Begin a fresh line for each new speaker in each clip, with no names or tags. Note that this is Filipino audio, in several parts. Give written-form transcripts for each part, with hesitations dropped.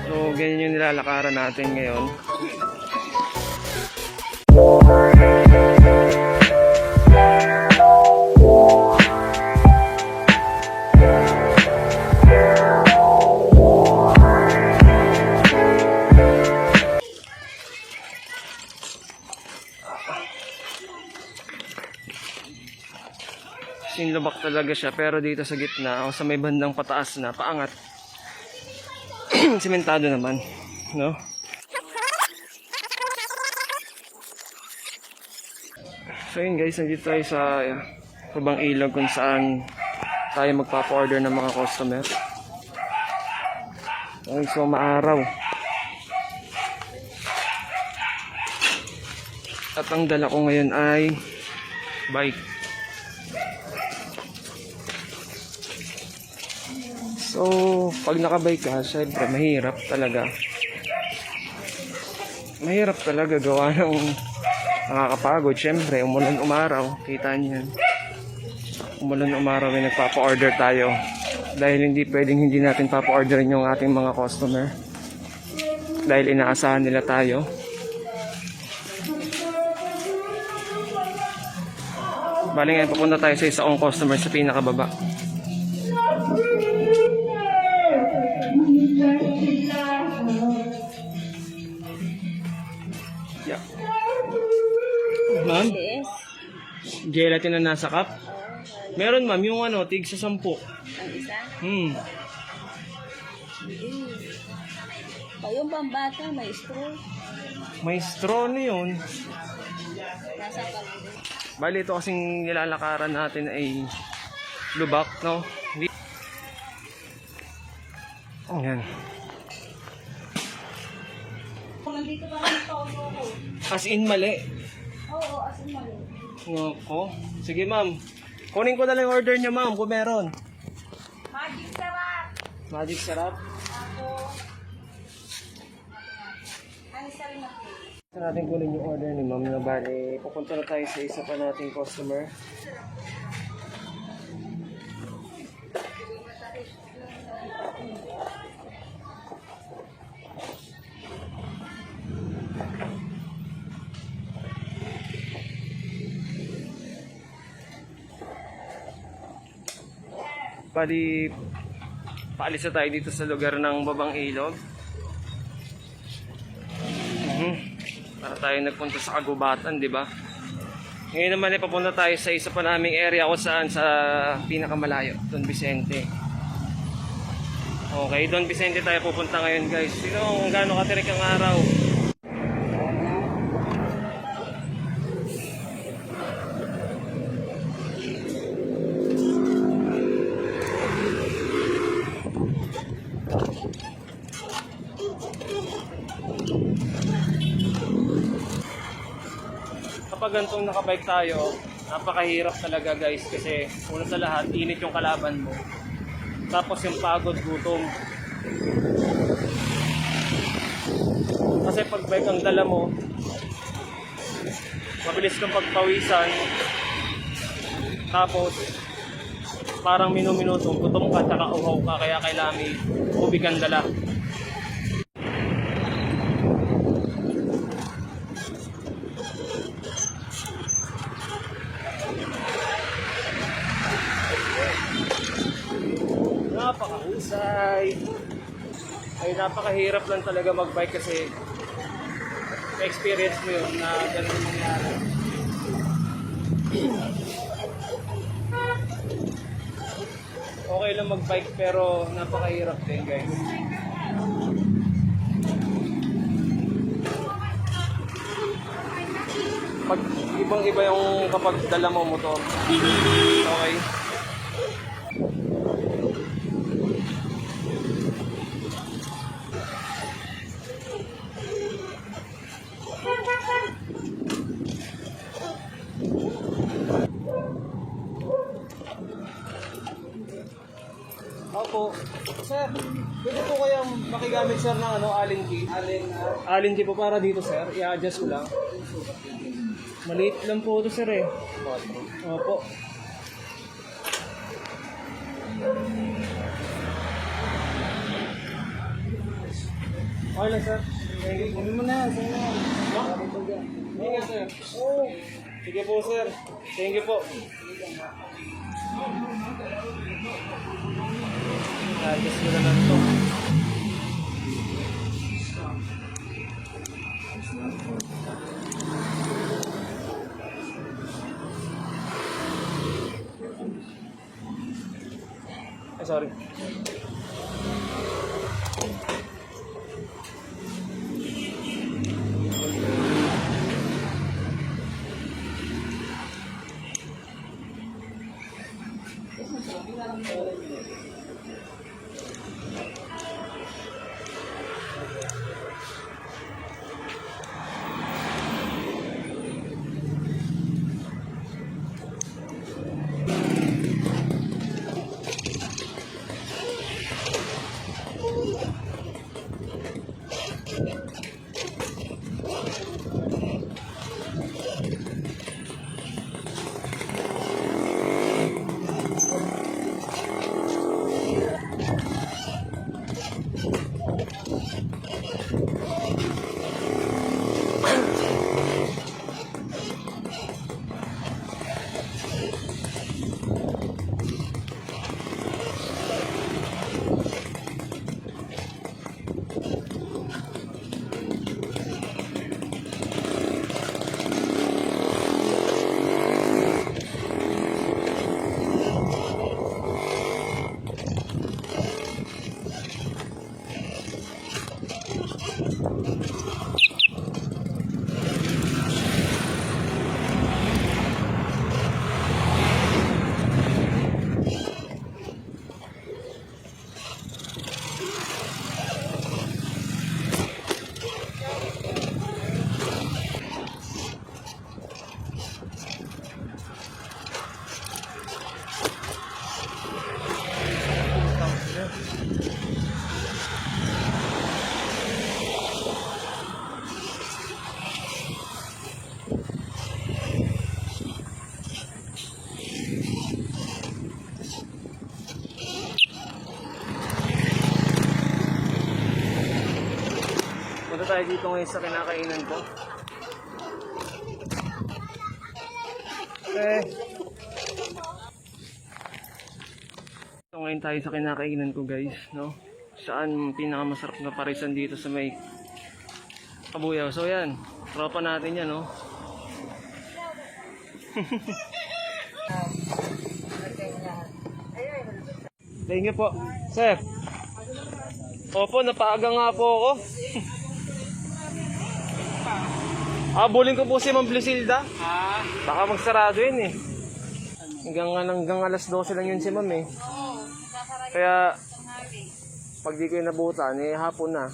So, ganyan yung nilalakaran natin ngayon. Sinlubak talaga siya, pero dito sa gitna o sa may bandang pataas na paangat, simentado naman, no? So yun guys, nandito tayo sa Hubang Ilog kung saan tayo magpapa-order ng mga customer. Okay, so maaraw. At ang dala ko ngayon ay bike. So, pag nakabike ka, syempre mahirap talaga. Mahirap talaga gawa ng nakakapagod. Syempre, umulan umaraw. Kita niyo yan. Umulan umaraw ay nagpapa-order tayo. Dahil hindi pwedeng hindi natin papa-orderin yung ating mga customer. Dahil inaasahan nila tayo. Bali ngayon, papunta tayo sa isang customer sa pinakababa. Yeah. Ma'am?
Yes.
Gelatin na nasa cup? Meron ma'am, yung tig sa 10.
Ang isa? Yung pambata, may straw.
May straw na yun.
Nasa kalito.
Bali ito kasing nilalakaran natin ay lubak, no? Ayan.
Nandito pa rin ito ko.
As in mali.
Oo, as in mali.
Ako. Sige ma'am. Kunin ko na lang yung order niya ma'am kung meron.
Magic sarap!
Magic sarap.
Ako. Ano sa rin ako?
Gusto natin kunin yung order ni ma'am na bali. Pupunta na tayo sa isa pa nating customer. Bali, paalis na tayo dito sa lugar ng Babang Ilog. Para tayo nagpunta sa Kagubatan, di ba? Ngayon naman ay papunta tayo sa isa pa naming area kung saan sa pinakamalayo, Don Vicente. Okay, Don Vicente tayo pupunta ngayon guys. Sino kung gaano katirik ang araw? Kapag gantong nakabike tayo, napakahirap talaga guys kasi una sa lahat, init yung kalaban mo. Tapos yung pagod, gutom. Kasi pag bike ang dala mo, mabilis kang pagpawisan. Tapos, parang minu-minutong gutom ka tsaka uhaw ka kaya kailangan may tubig ang dala. Napakahusay. Ay napakahirap lang talaga magbike kasi experience mo yun na ganun yung nangyari. Okay lang magbike pero napakahirap din guys. Pag ibang iba yung kapag dala mo motor. Okay. Opo. Sir, pwede po kayang makigamit sir ng allen key? Allen key po para dito sir. I-adjust ko lang. Maliit lang po ito sir eh. Opo. Okay lang, sir. Thank you.
Ano mo na, sa'yo na.
Sige, sir. Oo. Sige po, sir. Thank you po. Ayos ko na lang ito. Ay, sorry. Punta tayo dito ngayon sa kinakainan ko. Okay. So ngayon tayo sa kinakainan ko, guys, no? Saan pinakamasarap na parisan dito sa may Kabuyaw. So yan, tropa natin yan, no? Thank you po. Sir. Opo, napaaga nga po ako. Bulin ko po si Ma'am Blisilda. Baka magsarado yun eh. Hanggang alas 12 lang yun si Ma'am eh. Kaya, pag di ko yung nabutan, eh hapon na.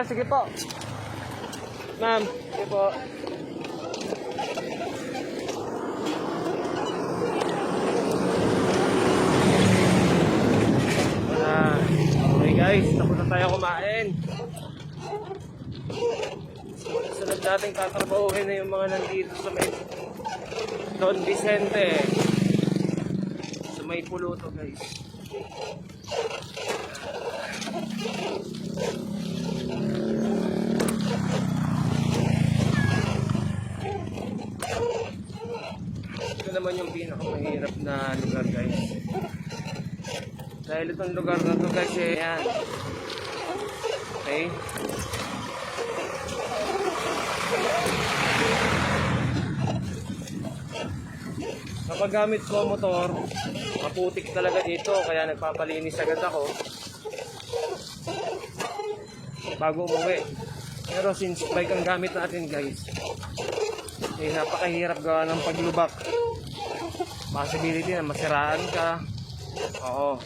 Sige po. Ma'am, sige po. Okay guys, tapos na tayo kumain. Sunod natin tatrabahuhin na yung mga nandito sa may Don Vicente. Sa may Puluto, guys. Ito naman yung pinakamahirap na lugar, guys. Dahil itong lugar na to, guys, eh, yan. Okay. Kapag gamit ko motor, maputik talaga dito, kaya nagpapalinis agad ako bago umuwi. Pero since bike ang gamit natin, guys, eh, napakahirap gawa ng paglubak. Possibility na masiraan ka. Oo.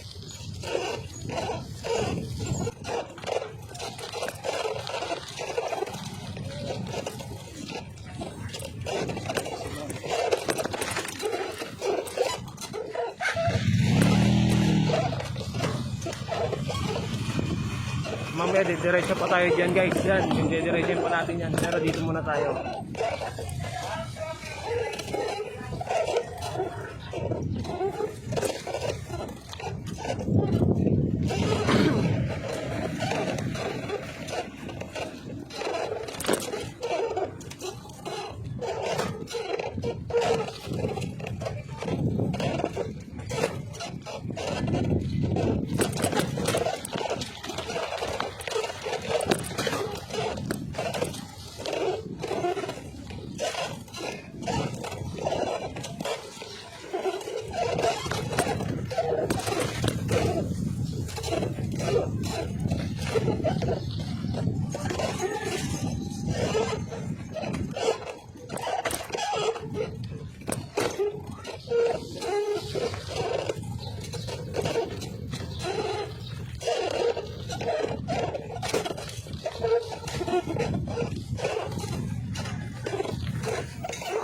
pwede. Diretso pa tayo dyan guys. Yan, diretso pa natin yan. Pero dito muna tayo.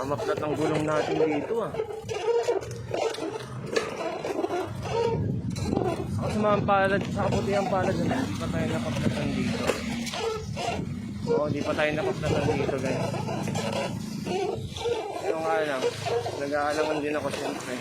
Maplat ang gulong natin dito ah. Ako sa mga palad, sa kabutihang palad na hindi pa tayo nakaplatan dito. Oo, hindi pa tayo nakaplatan dito guys. Pero nga lang, nag-aalangan din ako siyempre.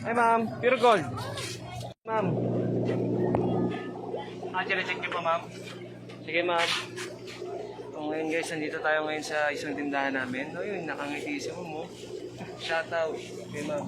Ay ma'am, pure gold. Ma'am. Check niyo pa ma'am. Sige ma'am. So ngayon guys, nandito tayo ngayon sa isang tindahan namin. No, yun, nakangiti si mo. Shoutout. Okay ma'am.